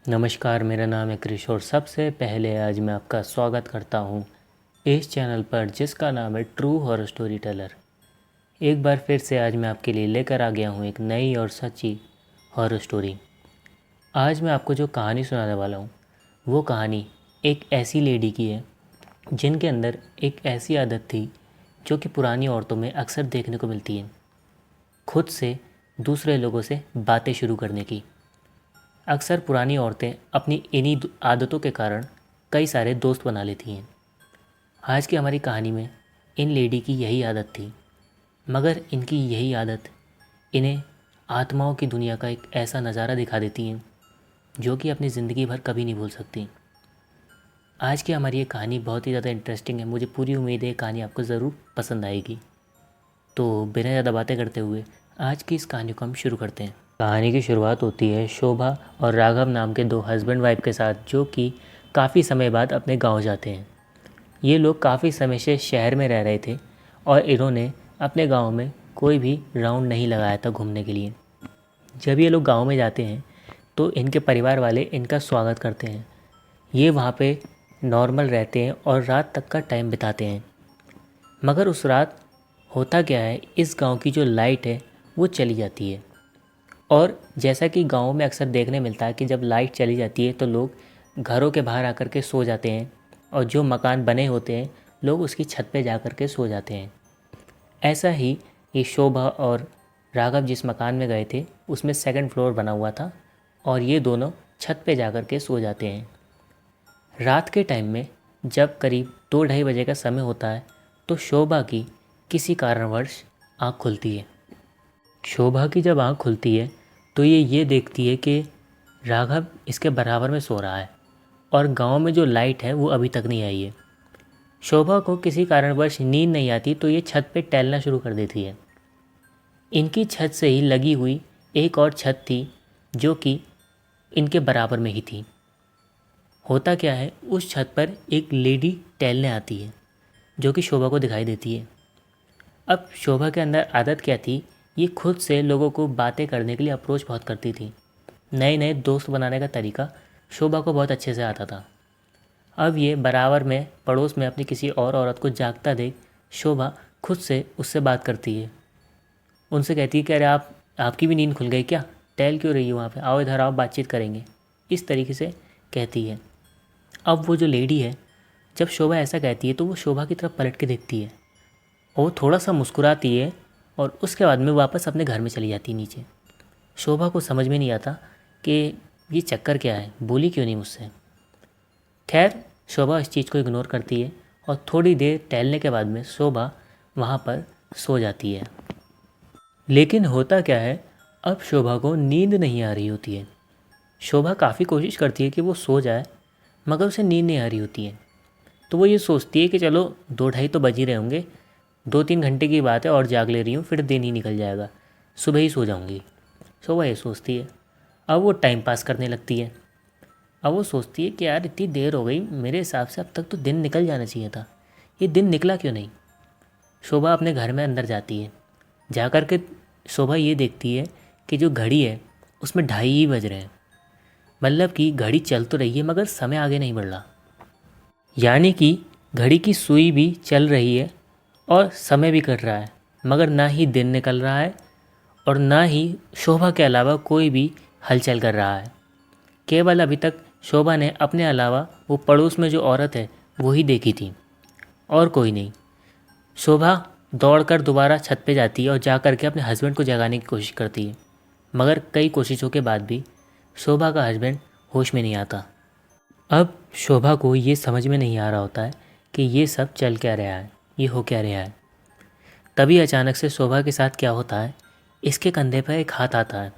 नमस्कार, मेरा नाम है क्रिश और सबसे पहले आज मैं आपका स्वागत करता हूँ इस चैनल पर जिसका नाम है ट्रू हॉरर स्टोरी टेलर। एक बार फिर से आज मैं आपके लिए लेकर आ गया हूँ एक नई और सच्ची हॉरर स्टोरी। आज मैं आपको जो कहानी सुनाने वाला हूँ वो कहानी एक ऐसी लेडी की है जिनके अंदर एक ऐसी आदत थी जो कि पुरानी औरतों में अक्सर देखने को मिलती है, खुद से दूसरे लोगों से बातें शुरू करने की। अक्सर पुरानी औरतें अपनी इन्हीं आदतों के कारण कई सारे दोस्त बना लेती हैं। आज की हमारी कहानी में इन लेडी की यही आदत थी, मगर इनकी यही आदत इन्हें आत्माओं की दुनिया का एक ऐसा नज़ारा दिखा देती हैं जो कि अपनी ज़िंदगी भर कभी नहीं भूल सकती। आज की हमारी ये कहानी बहुत ही ज़्यादा इंटरेस्टिंग है। मुझे पूरी उम्मीद है ये कहानी आपको ज़रूर पसंद आएगी। तो बिना ज़्यादा बातें करते हुए आज की इस कहानी को हम शुरू करते हैं। कहानी की शुरुआत होती है शोभा और राघव नाम के दो हस्बैंड वाइफ के साथ, जो कि काफ़ी समय बाद अपने गांव जाते हैं। ये लोग काफ़ी समय से शहर में रह रहे थे और इन्होंने अपने गांव में कोई भी राउंड नहीं लगाया था घूमने के लिए। जब ये लोग गांव में जाते हैं तो इनके परिवार वाले इनका स्वागत करते हैं। ये वहाँ पे नॉर्मल रहते हैं और रात तक का टाइम बिताते हैं। मगर उस रात होता क्या है, इस गांव की जो लाइट है वो चली जाती है। और जैसा कि गाँव में अक्सर देखने मिलता है कि जब लाइट चली जाती है तो लोग घरों के बाहर आकर के सो जाते हैं और जो मकान बने होते हैं लोग उसकी छत पे जा कर के सो जाते हैं। ऐसा ही ये शोभा और राघव जिस मकान में गए थे उसमें सेकंड फ्लोर बना हुआ था और ये दोनों छत पे जा कर के सो जाते हैं। रात के टाइम में जब करीब 2-2:30 बजे का समय होता है तो शोभा की किसी कारणवश आँख खुलती है। शोभा की जब आँख खुलती है तो ये देखती है कि राघव इसके बराबर में सो रहा है और गांव में जो लाइट है वो अभी तक नहीं आई है। शोभा को किसी कारणवश नींद नहीं आती तो ये छत पे टहलना शुरू कर देती है। इनकी छत से ही लगी हुई एक और छत थी जो कि इनके बराबर में ही थी। होता क्या है, उस छत पर एक लेडी टहलने आती है जो कि शोभा को दिखाई देती है। अब शोभा के अंदर आदत क्या थी, ये खुद से लोगों को बातें करने के लिए अप्रोच बहुत करती थी। नए नए दोस्त बनाने का तरीका शोभा को बहुत अच्छे से आता था। अब ये बराबर में पड़ोस में अपनी किसी और औरत को जागता देख शोभा खुद से उससे बात करती है। उनसे कहती है कि अरे आपकी भी नींद खुल गई क्या, टहल क्यों रही हो वहाँ पे, आओ इधर आओ बातचीत करेंगे, इस तरीके से कहती है। अब वो जो लेडी है, जब शोभा ऐसा कहती है तो वो शोभा की तरफ पलट के देखती है और वो थोड़ा सा मुस्कुराती है और उसके बाद में वापस अपने घर में चली जाती है नीचे। शोभा को समझ में नहीं आता कि ये चक्कर क्या है, बोली क्यों नहीं मुझसे। खैर, शोभा इस चीज़ को इग्नोर करती है और थोड़ी देर टहलने के बाद में शोभा वहाँ पर सो जाती है। लेकिन होता क्या है, अब शोभा को नींद नहीं आ रही होती है। शोभा काफ़ी कोशिश करती है कि वो सो जाए मगर उसे नींद नहीं आ रही होती है। तो वो ये सोचती है कि चलो 2-2:30 तो बज ही रहे होंगे, 2-3 घंटे की बात है और जाग ले रही हूँ, फिर दिन ही निकल जाएगा, सुबह ही सो जाऊँगी। शोभा ये सोचती है। अब वो टाइम पास करने लगती है। अब वो सोचती है कि यार इतनी देर हो गई, मेरे हिसाब से अब तक तो दिन निकल जाना चाहिए था, ये दिन निकला क्यों नहीं। शोभा अपने घर में अंदर जाती है। जा कर के शोभा ये देखती है कि जो घड़ी है उसमें 2:30 ही बज रहे हैं। मतलब कि घड़ी चल तो रही है मगर समय आगे नहीं बढ़ रहा। यानी कि घड़ी की सुई भी चल रही है और समय भी कट रहा है, मगर ना ही दिन निकल रहा है और ना ही शोभा के अलावा कोई भी हलचल कर रहा है। केवल अभी तक शोभा ने अपने अलावा वो पड़ोस में जो औरत है वही देखी थी और कोई नहीं। शोभा दौड़कर दोबारा छत पे जाती है और जा कर के अपने हस्बैंड को जगाने की कोशिश करती है, मगर कई कोशिशों के बाद भी शोभा का हस्बैंड होश में नहीं आता। अब शोभा को ये समझ में नहीं आ रहा होता है कि ये सब चल क्या रहा है, ये हो क्या रहा है। तभी अचानक से शोभा के साथ क्या होता है, इसके कंधे पर एक हाथ आता है।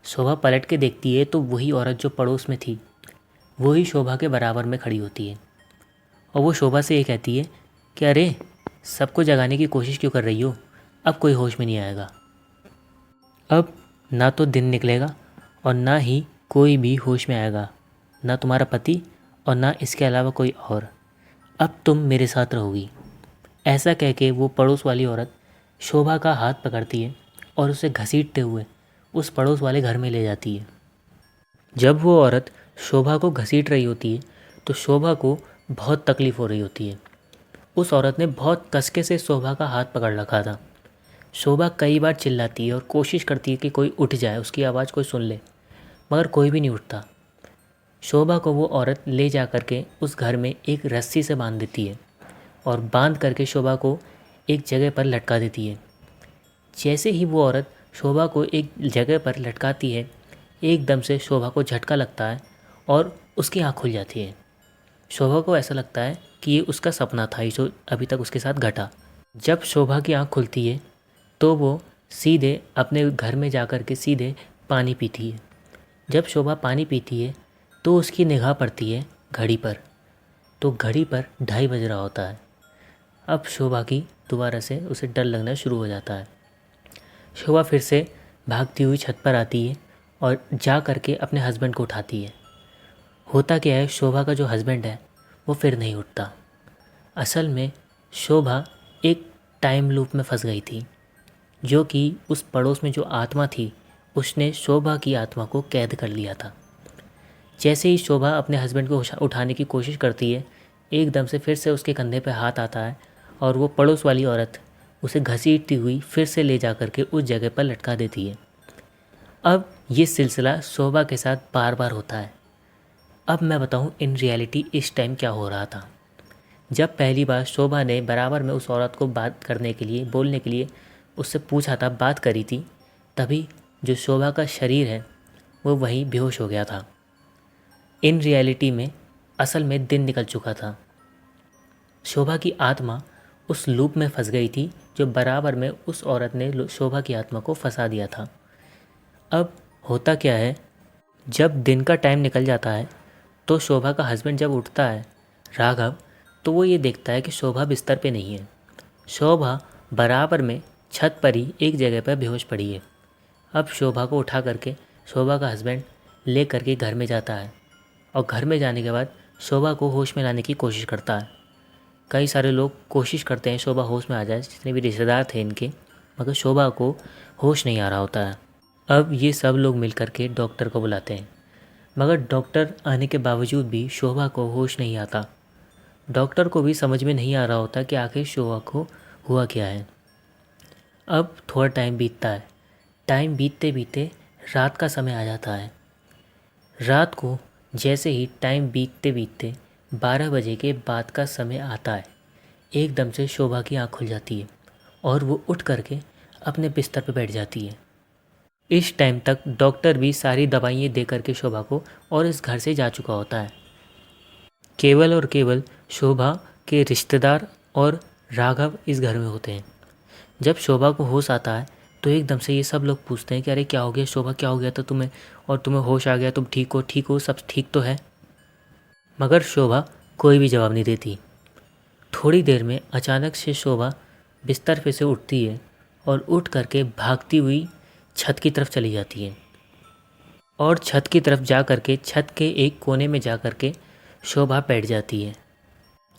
शोभा पलट के देखती है तो वही औरत जो पड़ोस में थी वही शोभा के बराबर में खड़ी होती है और वो शोभा से ये कहती है कि अरे सबको जगाने की कोशिश क्यों कर रही हो, अब कोई होश में नहीं आएगा। अब ना तो दिन निकलेगा और ना ही कोई भी होश में आएगा, ना तुम्हारा पति और ना इसके अलावा कोई और। अब तुम मेरे साथ रहोगी। ऐसा कह के वो पड़ोस वाली औरत शोभा का हाथ पकड़ती है और उसे घसीटते हुए उस पड़ोस वाले घर में ले जाती है। जब वो औरत शोभा को घसीट रही होती है तो शोभा को बहुत तकलीफ़ हो रही होती है। उस औरत ने बहुत कसके से शोभा का हाथ पकड़ रखा था। शोभा कई बार चिल्लाती है और कोशिश करती है कि कोई उठ जाए, उसकी आवाज़ कोई सुन ले, मगर कोई भी नहीं उठता। शोभा को वो औरत ले जा कर के उस घर में एक रस्सी से बांध देती है और बांध करके शोभा को एक जगह पर लटका देती है। जैसे ही वो औरत शोभा को एक जगह पर लटकाती है, एकदम से शोभा को झटका लगता है और उसकी आँख खुल जाती है। शोभा को ऐसा लगता है कि ये उसका सपना था, ये जो अभी तक उसके साथ घटा। जब शोभा की आँख खुलती है तो वो सीधे अपने घर में जा कर के सीधे पानी पीती है। जब शोभा पानी पीती है तो उसकी निगाह पड़ती है घड़ी पर, तो घड़ी पर 2:30 बज रहा होता है। अब शोभा की दोबारा से उसे डर लगना शुरू हो जाता है। शोभा फिर से भागती हुई छत पर आती है और जा कर के अपने हस्बैंड को उठाती है। होता क्या है, शोभा का जो हस्बैंड है वो फिर नहीं उठता। असल में शोभा एक टाइम लूप में फंस गई थी, जो कि उस पड़ोस में जो आत्मा थी उसने शोभा की आत्मा को कैद कर लिया था। जैसे ही शोभा अपने हस्बैंड को उठाने की कोशिश करती है, एकदम से फिर से उसके कंधे पर हाथ आता है और वो पड़ोस वाली औरत उसे घसीटती हुई फिर से ले जा कर के उस जगह पर लटका देती है। अब ये सिलसिला शोभा के साथ बार बार होता है। अब मैं बताऊं इन रियलिटी इस टाइम क्या हो रहा था। जब पहली बार शोभा ने बराबर में उस औरत को बात करने के लिए, बोलने के लिए उससे पूछा था, बात करी थी, तभी जो शोभा का शरीर है वो वहीं बेहोश हो गया था। इन रियलिटी में असल में दिन निकल चुका था। शोभा की आत्मा उस लूप में फंस गई थी जो बराबर में उस औरत ने शोभा की आत्मा को फंसा दिया था। अब होता क्या है, जब दिन का टाइम निकल जाता है तो शोभा का हस्बैंड जब उठता है, राघव, तो वो ये देखता है कि शोभा बिस्तर पे नहीं है। शोभा बराबर में छत पर ही एक जगह पर बेहोश पड़ी है। अब शोभा को उठा करके शोभा का हस्बैंड ले करके घर में जाता है और घर में जाने के बाद शोभा को होश में लाने की कोशिश करता है। कई सारे लोग कोशिश करते हैं शोभा होश में आ जाए, जितने भी रिश्तेदार थे इनके, मगर शोभा को होश नहीं आ रहा होता है। अब ये सब लोग मिल कर के डॉक्टर को बुलाते हैं, मगर डॉक्टर आने के बावजूद भी शोभा को होश नहीं आता। डॉक्टर को भी समझ में नहीं आ रहा होता कि आखिर शोभा को हुआ क्या है। अब थोड़ा टाइम बीतता है। टाइम बीतते बीतते रात का समय आ जाता है। रात को जैसे ही टाइम बीतते बीतते 12 बजे के बाद का समय आता है, एकदम से शोभा की आँख खुल जाती है और वो उठ करके अपने बिस्तर पर बैठ जाती है। इस टाइम तक डॉक्टर भी सारी दवाइयाँ दे करके शोभा को और इस घर से जा चुका होता है। केवल और केवल शोभा के रिश्तेदार और राघव इस घर में होते हैं। जब शोभा को होश आता है तो एकदम से ये सब लोग पूछते हैं कि अरे क्या हो गया शोभा, क्या हो गया था तुम्हें, और तुम्हें होश आ गया, तुम ठीक हो, सब ठीक तो है? मगर शोभा कोई भी जवाब नहीं देती। थोड़ी देर में अचानक से शोभा बिस्तर पे से उठती है और उठ करके भागती हुई छत की तरफ चली जाती है और छत की तरफ जा करके छत के एक कोने में जा करके शोभा बैठ जाती है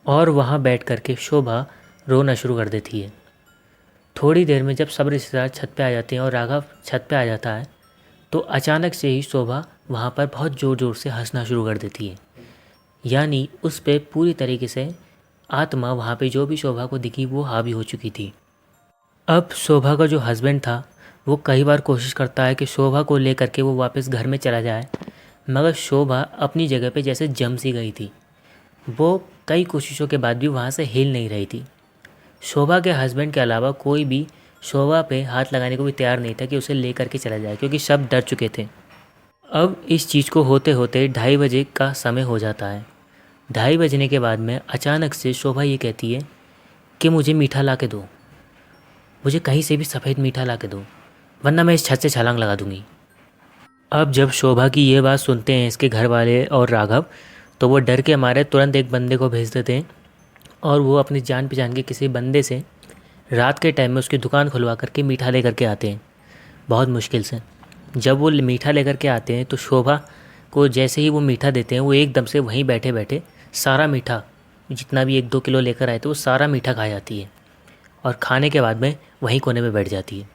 और वहाँ बैठ करके शोभा रोना शुरू कर देती है। थोड़ी देर में जब सब रिश्तेदार छत पे आ जाते हैं और राघव छत पे आ जाता है, तो अचानक से ही शोभा वहाँ पर बहुत ज़ोर ज़ोर से हंसना शुरू कर देती है। यानी उस पे पूरी तरीके से आत्मा वहाँ पे जो भी शोभा को दिखी वो हावी हो चुकी थी। अब शोभा का जो हस्बैंड था वो कई बार कोशिश करता है कि शोभा को लेकर के वो वापस घर में चला जाए, मगर शोभा अपनी जगह पे जैसे जम सी गई थी। वो कई कोशिशों के बाद भी वहाँ से हिल नहीं रही थी। शोभा के हस्बैंड के अलावा कोई भी शोभा पे हाथ लगाने को भी तैयार नहीं था कि उसे ले करके चला जाए, क्योंकि सब डर चुके थे। अब इस चीज़ को होते होते 2:30 बजे का समय हो जाता है। 2:30 बजने के बाद में अचानक से शोभा ये कहती है कि मुझे मीठा ला के दो, मुझे कहीं से भी सफ़ेद मीठा ला के दो, वरना मैं इस छत से छलांग लगा दूंगी। अब जब शोभा की ये बात सुनते हैं इसके घर वाले और राघव, तो वो डर के मारे तुरंत एक बंदे को भेज देते हैं और वो अपनी जान पहचान के किसी बंदे से रात के टाइम में उसकी दुकान खुलवा करके मीठा लेकर के आते हैं, बहुत मुश्किल से। जब वो मीठा लेकर के आते हैं तो शोभा को जैसे ही वो मीठा देते हैं, वो एकदम से वहीं बैठे बैठे सारा मीठा, जितना भी 1-2 किलो लेकर आए थे, वो सारा मीठा खा जाती है और खाने के बाद में वहीं कोने में बैठ जाती है।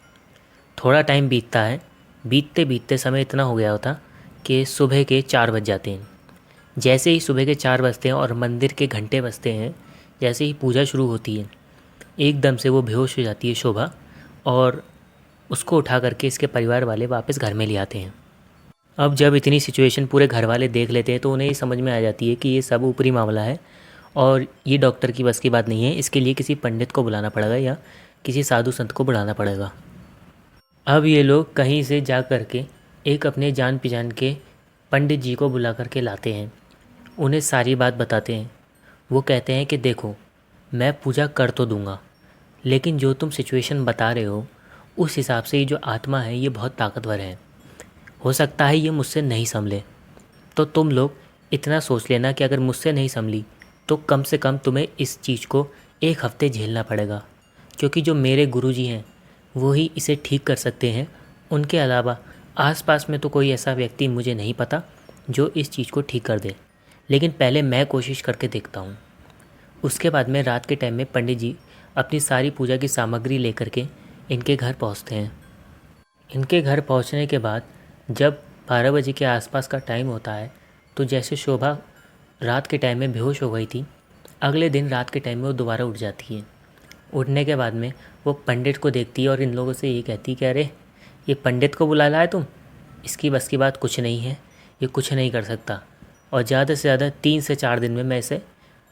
थोड़ा टाइम बीतता है। बीतते बीतते समय इतना हो गया होता कि सुबह के 4 बज जाते हैं। जैसे ही सुबह के 4 बजते हैं और मंदिर के घंटे बजते हैं, जैसे ही पूजा शुरू होती है, एकदम से वो बेहोश हो जाती है शोभा, और उसको उठा करके इसके परिवार वाले वापस घर में ले आते हैं। अब जब इतनी सिचुएशन पूरे घर वाले देख लेते हैं तो उन्हें ये समझ में आ जाती है कि ये सब ऊपरी मामला है और ये डॉक्टर की बस की बात नहीं है। इसके लिए किसी पंडित को बुलाना पड़ेगा या किसी साधु संत को बुलाना पड़ेगा। अब ये लोग कहीं से जा कर के एक अपने जान पहचान के पंडित जी को बुला करके लाते हैं। उन्हें सारी बात बताते हैं। वो कहते हैं कि देखो, मैं पूजा कर तो दूंगा, लेकिन जो तुम सिचुएशन बता रहे हो उस हिसाब से ये जो आत्मा है ये बहुत ताकतवर है, हो सकता है ये मुझसे नहीं संभले। तो तुम लोग इतना सोच लेना कि अगर मुझसे नहीं संभली तो कम से कम तुम्हें इस चीज़ को 1 हफ्ते झेलना पड़ेगा, क्योंकि जो मेरे गुरुजी हैं वो ही इसे ठीक कर सकते हैं। उनके अलावा आसपास में तो कोई ऐसा व्यक्ति मुझे नहीं पता जो इस चीज़ को ठीक कर दे, लेकिन पहले मैं कोशिश करके देखता हूँ। उसके बाद में रात के टाइम में पंडित जी अपनी सारी पूजा की सामग्री लेकर के इनके घर पहुँचते हैं। इनके घर पहुँचने के बाद जब 12 बजे के आसपास का टाइम होता है, तो जैसे शोभा रात के टाइम में बेहोश हो गई थी, अगले दिन रात के टाइम में वो दोबारा उठ जाती है। उठने के बाद में वो पंडित को देखती है और इन लोगों से ये कहती है कि अरे, ये पंडित को बुला लाए तुम, इसकी बस की बात कुछ नहीं है, ये कुछ नहीं कर सकता, और ज़्यादा से ज़्यादा 3 से 4 दिन में मैं इसे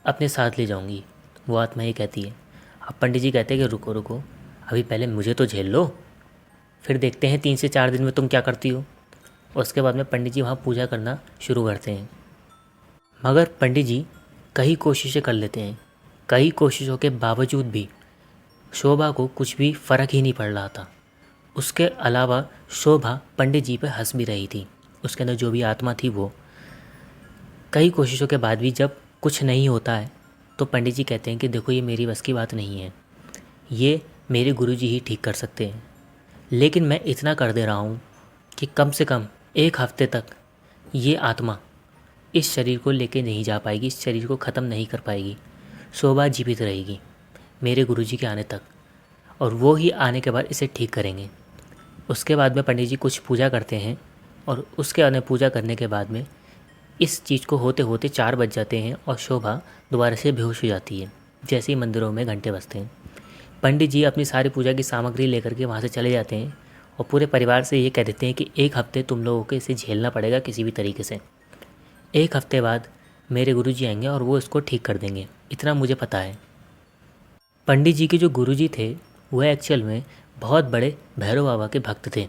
अपने साथ ले जाऊंगी। वो आत्मा ये कहती है। अब पंडित जी कहते हैं कि रुको रुको, अभी पहले मुझे तो झेल लो, फिर देखते हैं 3 से 4 दिन में तुम क्या करती हो। उसके बाद में पंडित जी वहाँ पूजा करना शुरू करते हैं। मगर पंडित जी कई कोशिशें कर लेते हैं। कई कोशिशों के बावजूद भी शोभा को कुछ भी फ़र्क ही नहीं पड़ रहा था। उसके अलावा शोभा पंडित जी पे हंस भी रही थी। उसके अंदर जो भी आत्मा थी वो, कई कोशिशों के बाद भी जब कुछ नहीं होता है तो पंडित जी कहते हैं कि देखो, ये मेरी बस की बात नहीं है, ये मेरे गुरुजी ही ठीक कर सकते हैं। लेकिन मैं इतना कर दे रहा हूँ कि कम से कम 1 हफ्ते तक ये आत्मा इस शरीर को लेके नहीं जा पाएगी, इस शरीर को ख़त्म नहीं कर पाएगी। शोभा जीवित रहेगी मेरे गुरुजी के आने तक, और वो ही आने के बाद इसे ठीक करेंगे। उसके बाद में पंडित जी कुछ पूजा करते हैं और उसके आने पूजा करने के बाद में इस चीज़ को होते होते 4 बज जाते हैं और शोभा दोबारा से बेहोश हो जाती है। जैसे ही मंदिरों में घंटे बजते हैं, पंडित जी अपनी सारी पूजा की सामग्री लेकर के वहाँ से चले जाते हैं और पूरे परिवार से ये कह देते हैं कि 1 हफ्ते तुम लोगों को इसे झेलना पड़ेगा किसी भी तरीके से। 1 हफ्ते बाद मेरे गुरुजी आएंगे और वो इसको ठीक कर देंगे, इतना मुझे पता है। पंडित जी के जो गुरुजी थे वह एक्चुअल में बहुत बड़े भैरव बाबा के भक्त थे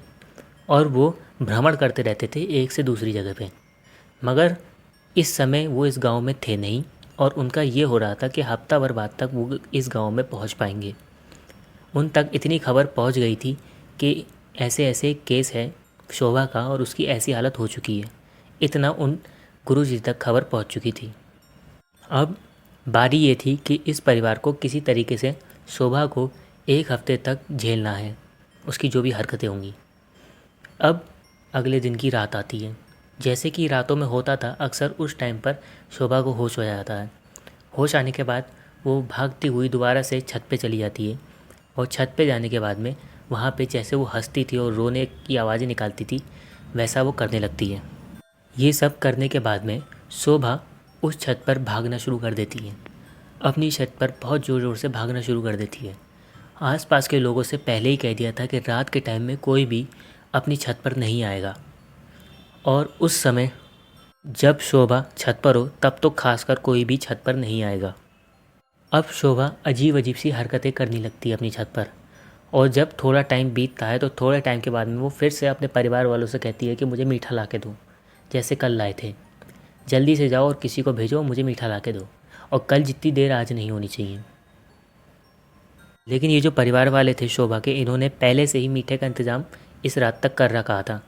और वो भ्रमण करते रहते थे एक से दूसरी जगह पे। मगर इस समय वो इस गांव में थे नहीं और उनका ये हो रहा था कि हफ्ता भर बाद तक वो इस गांव में पहुंच पाएंगे। उन तक इतनी खबर पहुंच गई थी कि ऐसे ऐसे केस है शोभा का और उसकी ऐसी हालत हो चुकी है, इतना उन गुरुजी तक खबर पहुंच चुकी थी। अब बारी ये थी कि इस परिवार को किसी तरीके से शोभा को 1 हफ्ते तक झेलना है, उसकी जो भी हरकतें होंगी। अब अगले दिन की रात आती है। जैसे कि रातों में होता था, अक्सर उस टाइम पर शोभा को होश हो जाता है। होश आने के बाद वो भागती हुई दोबारा से छत पे चली जाती है और छत पे जाने के बाद में वहाँ पे जैसे वो हंसती थी और रोने की आवाज़ें निकालती थी, वैसा वो करने लगती है। ये सब करने के बाद में शोभा उस छत पर भागना शुरू कर देती है। अपनी छत पर बहुत ज़ोर ज़ोर से भागना शुरू कर देती है। आसपास के लोगों से पहले ही कह दिया था कि रात के टाइम में कोई भी अपनी छत पर नहीं आएगा, और उस समय जब शोभा छत पर हो तब तो खासकर कोई भी छत पर नहीं आएगा। अब शोभा अजीब अजीब सी हरकतें करने लगती है अपनी छत पर, और जब थोड़ा टाइम बीतता है तो थोड़े टाइम के बाद में वो फिर से अपने परिवार वालों से कहती है कि मुझे मीठा ला के दो, जैसे कल लाए थे, जल्दी से जाओ और किसी को भेजो, मुझे मीठा ला के दो, और कल जितनी देर आज नहीं होनी चाहिए। लेकिन ये जो परिवार वाले थे शोभा के, इन्होंने पहले से ही मीठे का इंतज़ाम इस रात तक कर रखा था,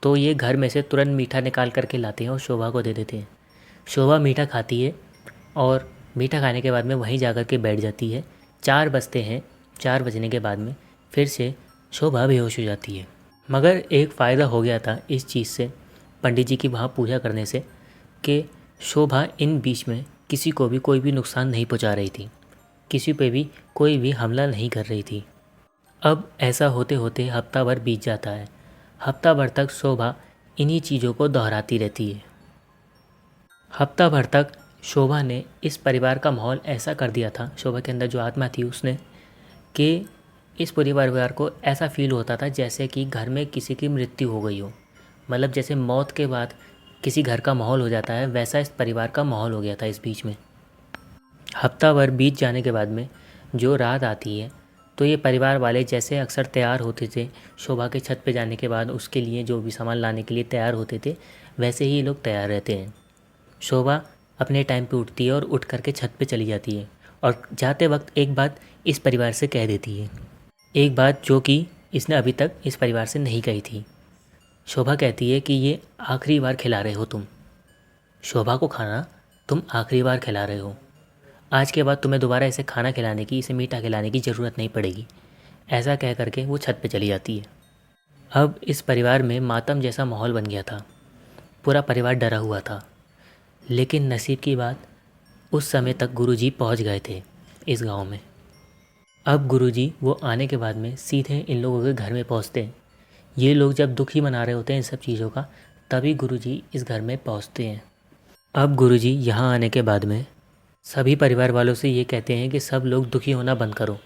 तो ये घर में से तुरंत मीठा निकाल करके लाते हैं और शोभा को दे देते हैं। शोभा मीठा खाती है और मीठा खाने के बाद में वहीं जा कर के बैठ जाती है। 4 बजते हैं, 4 बजने के बाद में फिर से शोभा बेहोश हो जाती है। मगर एक फ़ायदा हो गया था इस चीज़ से, पंडित जी की वहाँ पूजा करने से, कि शोभा इन बीच में किसी को भी कोई भी नुकसान नहीं पहुँचा रही थी, किसी पे भी कोई भी हमला नहीं कर रही थी। अब ऐसा होते होते हफ्ता भर बीत जाता है। हफ्ता भर तक शोभा इन्हीं चीज़ों को दोहराती रहती है। हफ्ता भर तक शोभा ने इस परिवार का माहौल ऐसा कर दिया था, शोभा के अंदर जो आत्मा थी उसने, कि इस पूरे परिवार को ऐसा फील होता था जैसे कि घर में किसी की मृत्यु हो गई हो। मतलब जैसे मौत के बाद किसी घर का माहौल हो जाता है, वैसा इस परिवार का माहौल हो गया था इस बीच में। हफ्ता भर बीत जाने के बाद में जो रात आती है, तो ये परिवार वाले जैसे अक्सर तैयार होते थे शोभा के छत पे जाने के बाद, उसके लिए जो भी सामान लाने के लिए तैयार होते थे, वैसे ही ये लोग तैयार रहते हैं। शोभा अपने टाइम पे उठती है और उठ करके छत पे चली जाती है और जाते वक्त एक बात इस परिवार से कह देती है, एक बात जो कि इसने अभी तक इस परिवार से नहीं कही थी। शोभा कहती है कि ये आखिरी बार खिला रहे हो तुम शोभा को खाना, तुम आखिरी बार खिला रहे हो। आज के बाद तुम्हें दोबारा इसे खाना खिलाने की, इसे मीठा खिलाने की ज़रूरत नहीं पड़ेगी। ऐसा कह करके वो छत पे चली जाती है। अब इस परिवार में मातम जैसा माहौल बन गया था, पूरा परिवार डरा हुआ था। लेकिन नसीब की बात, उस समय तक गुरुजी पहुंच गए थे इस गांव में। अब गुरुजी वो आने के बाद में सीधे इन लोगों के घर में पहुंचते हैं। ये लोग जब दुखी मना रहे होते हैं इन सब चीज़ों का, तभी गुरुजी इस घर में पहुंचते हैं। अब गुरुजी यहाँ आने के बाद में सभी परिवार वालों से ये कहते हैं कि सब लोग दुखी होना बंद करो,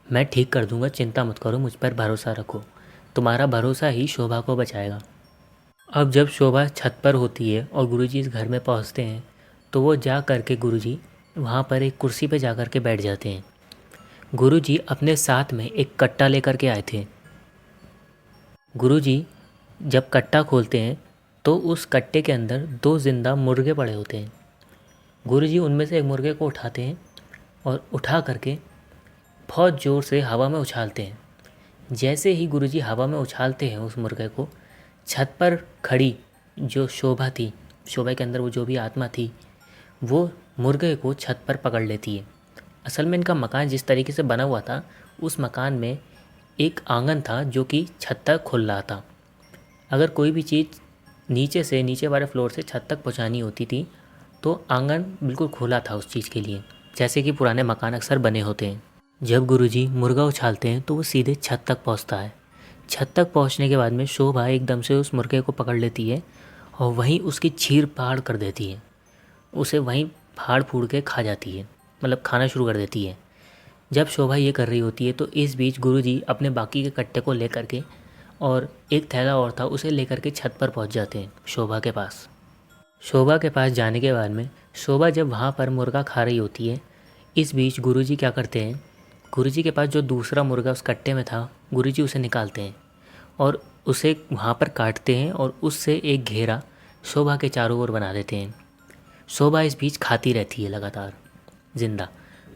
मैं ठीक कर दूंगा, चिंता मत करो, मुझ पर भरोसा रखो, तुम्हारा भरोसा ही शोभा को बचाएगा। अब जब शोभा छत पर होती है और गुरुजी इस घर में पहुंचते हैं, तो वो जा कर के गुरुजी वहाँ पर एक कुर्सी पर जा कर के बैठ जाते हैं। गुरुजी अपने साथ में एक कट्टा लेकर के आए थे। गुरुजी जब कट्टा खोलते हैं तो उस कट्टे के अंदर 2 जिंदा मुर्गे पड़े होते हैं। गुरुजी उनमें से एक मुर्गे को उठाते हैं और उठा करके बहुत ज़ोर से हवा में उछालते हैं। जैसे ही गुरुजी हवा में उछालते हैं उस मुर्गे को, छत पर खड़ी जो शोभा थी, शोभा के अंदर वो जो भी आत्मा थी, वो मुर्गे को छत पर पकड़ लेती है। असल में इनका मकान जिस तरीके से बना हुआ था, उस मकान में एक आंगन था जो कि छत तक खुल रहा था। अगर कोई भी चीज़ नीचे से, नीचे वाले फ्लोर से छत तक पहुंचानी होती थी, तो आंगन बिल्कुल खुला था उस चीज़ के लिए, जैसे कि पुराने मकान अक्सर बने होते हैं। जब गुरुजी मुर्गा उछालते हैं तो वो सीधे छत तक पहुंचता है। छत तक पहुंचने के बाद में शोभा एकदम से उस मुर्गे को पकड़ लेती है और वहीं उसकी चीर फाड़ कर देती है, उसे वहीं फाड़ फूड़ के खा जाती है, मतलब खाना शुरू कर देती है। जब शोभा ये कर रही होती है तो इस बीच गुरुजी अपने बाकी के कट्टे को लेकर के, और एक थैला और था, उसे लेकर के छत पर पहुंच जाते हैं शोभा के पास। शोभा के पास जाने के बाद में शोभा जब वहाँ पर मुर्गा खा रही होती है, इस बीच गुरुजी क्या करते हैं, गुरुजी के पास जो दूसरा मुर्गा उस कट्टे में था, गुरुजी उसे निकालते हैं और उसे वहाँ पर काटते हैं और उससे एक घेरा शोभा के चारों ओर बना देते हैं। शोभा इस बीच खाती रहती है लगातार जिंदा।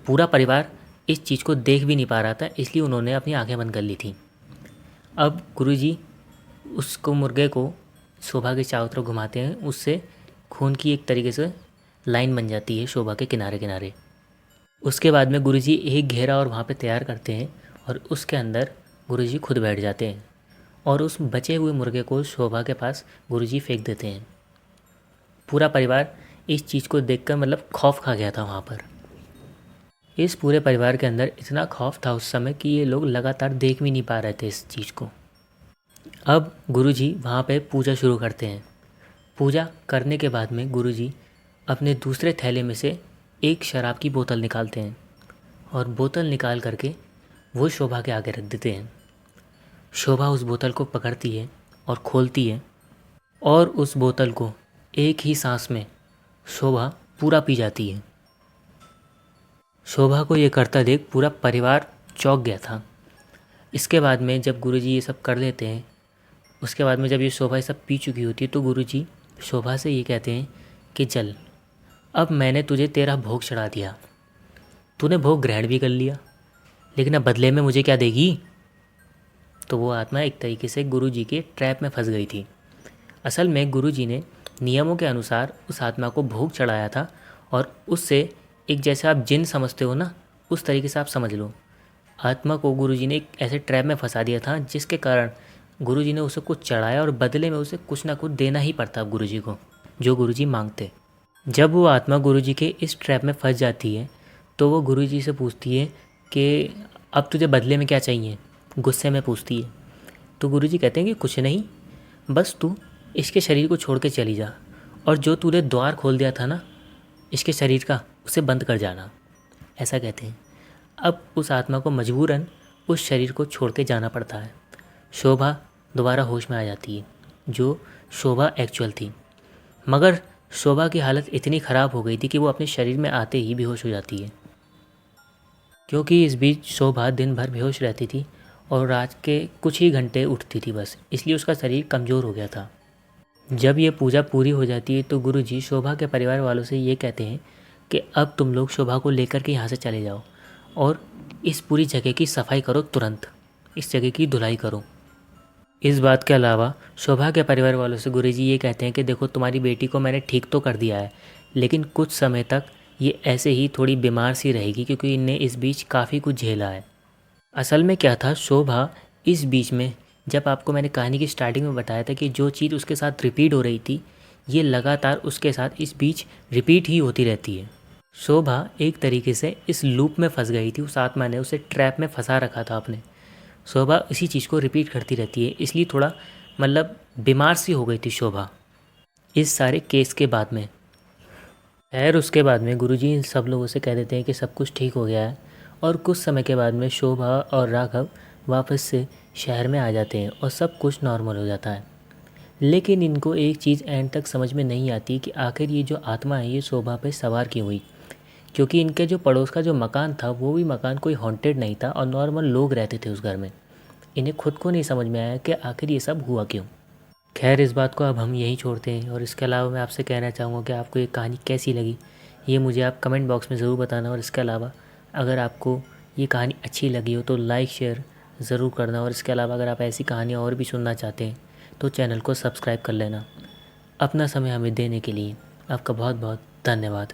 पूरा परिवार इस चीज़ को देख भी नहीं पा रहा था, इसलिए उन्होंने अपनी आंखें बंद कर ली थी। अब गुरुजी उसको, मुर्गे को शोभा के चारों तरफ घुमाते हैं, उससे खून की एक तरीके से लाइन बन जाती है शोभा के किनारे किनारे। उसके बाद में गुरुजी एक घेरा और वहाँ पे तैयार करते हैं और उसके अंदर गुरुजी खुद बैठ जाते हैं और उस बचे हुए मुर्गे को शोभा के पास गुरुजी फेंक देते हैं। पूरा परिवार इस चीज़ को देखकर मतलब खौफ खा गया था वहाँ पर। इस पूरे परिवार के अंदर इतना खौफ था उस समय कि ये लोग लगातार देख भी नहीं पा रहे थे इस चीज़ को। अब गुरुजी वहाँ पे पूजा शुरू करते हैं। पूजा करने के बाद में गुरुजी अपने दूसरे थैले में से एक शराब की बोतल निकालते हैं और बोतल निकाल करके वो शोभा के आगे रख देते हैं। शोभा उस बोतल को पकड़ती है और खोलती है और उस बोतल को एक ही सांस में शोभा पूरा पी जाती है। शोभा को ये करता देख पूरा परिवार चौंक गया था। इसके बाद में जब गुरुजी ये सब कर देते हैं, उसके बाद में जब ये शोभा ये सब पी चुकी होती है, तो गुरुजी शोभा से ये कहते हैं कि चल, अब मैंने तुझे तेरा भोग चढ़ा दिया, तूने भोग ग्रहण भी कर लिया, लेकिन अब बदले में मुझे क्या देगी। तो वो आत्मा एक तरीके से गुरुजी के ट्रैप में फंस गई थी। असल में गुरुजी ने नियमों के अनुसार उस आत्मा को भोग चढ़ाया था और उससे एक, जैसे आप जिन समझते हो ना, उस तरीके से आप समझ लो, आत्मा को गुरुजी ने एक ऐसे ट्रैप में फंसा दिया था जिसके कारण गुरुजी ने उसे कुछ चढ़ाया और बदले में उसे कुछ ना कुछ देना ही पड़ता गुरुजी को, जो गुरुजी मांगते। जब वो आत्मा गुरुजी के इस ट्रैप में फंस जाती है तो वो गुरुजी से पूछती है कि अब तुझे बदले में क्या चाहिए, गुस्से में पूछती है। तो गुरुजी कहते हैं कि कुछ नहीं, बस तू इसके शरीर को छोड़ के चली जा और जो तूने द्वार खोल दिया था ना इसके शरीर का, उसे बंद कर जाना, ऐसा कहते हैं। अब उस आत्मा को मजबूरन उस शरीर को छोड़ के जाना पड़ता है। शोभा दोबारा होश में आ जाती है, जो शोभा एक्चुअल थी। मगर शोभा की हालत इतनी ख़राब हो गई थी कि वो अपने शरीर में आते ही बेहोश हो जाती है। क्योंकि इस बीच शोभा दिन भर बेहोश रहती थी और रात के कुछ ही घंटे उठती थी बस, इसलिए उसका शरीर कमज़ोर हो गया था। जब ये पूजा पूरी हो जाती है तो गुरुजी शोभा के परिवार वालों से ये कहते हैं कि अब तुम लोग शोभा को लेकर के यहाँ से चले जाओ और इस पूरी जगह की सफाई करो, तुरंत इस जगह की धुलाई करो। इस बात के अलावा शोभा के परिवार वालों से गुरुजी ये कहते हैं कि देखो, तुम्हारी बेटी को मैंने ठीक तो कर दिया है, लेकिन कुछ समय तक ये ऐसे ही थोड़ी बीमार सी रहेगी, क्योंकि इनने इस बीच काफ़ी कुछ झेला है। असल में क्या था, शोभा इस बीच में, जब आपको मैंने कहानी की स्टार्टिंग में बताया था कि जो चीज़ उसके साथ रिपीट हो रही थी, ये लगातार उसके साथ इस बीच रिपीट ही होती रहती है। शोभा एक तरीके से इस लूप में फंस गई थी, उस आत्मा ने उसे ट्रैप में फंसा रखा था आपने। शोभा इसी चीज़ को रिपीट करती रहती है, इसलिए थोड़ा मतलब बीमार सी हो गई थी शोभा इस सारे केस के बाद में। खैर उसके बाद में गुरुजी इन सब लोगों से कह देते हैं कि सब कुछ ठीक हो गया है, और कुछ समय के बाद में शोभा और राघव वापस से शहर में आ जाते हैं और सब कुछ नॉर्मल हो जाता है। लेकिन इनको एक चीज़ एंड तक समझ में नहीं आती कि आखिर ये जो आत्मा है ये शोभा पे सवार क्यों हुई, क्योंकि इनके जो पड़ोस का जो मकान था वो भी मकान कोई हॉन्टेड नहीं था और नॉर्मल लोग रहते थे उस घर में। इन्हें खुद को नहीं समझ में आया कि आखिर ये सब हुआ क्यों। खैर इस बात को अब हम यहीं छोड़ते हैं, और इसके अलावा मैं आपसे कहना चाहूँगा कि आपको ये कहानी कैसी लगी ये मुझे आप कमेंट बॉक्स में ज़रूर बताना। और इसके अलावा अगर आपको ये कहानी अच्छी लगी हो तो लाइक शेयर ज़रूर करना। और इसके अलावा अगर आप ऐसी कहानियाँ और भी सुनना चाहते हैं तो चैनल को सब्सक्राइब कर लेना। अपना समय हमें देने के लिए आपका बहुत बहुत धन्यवाद।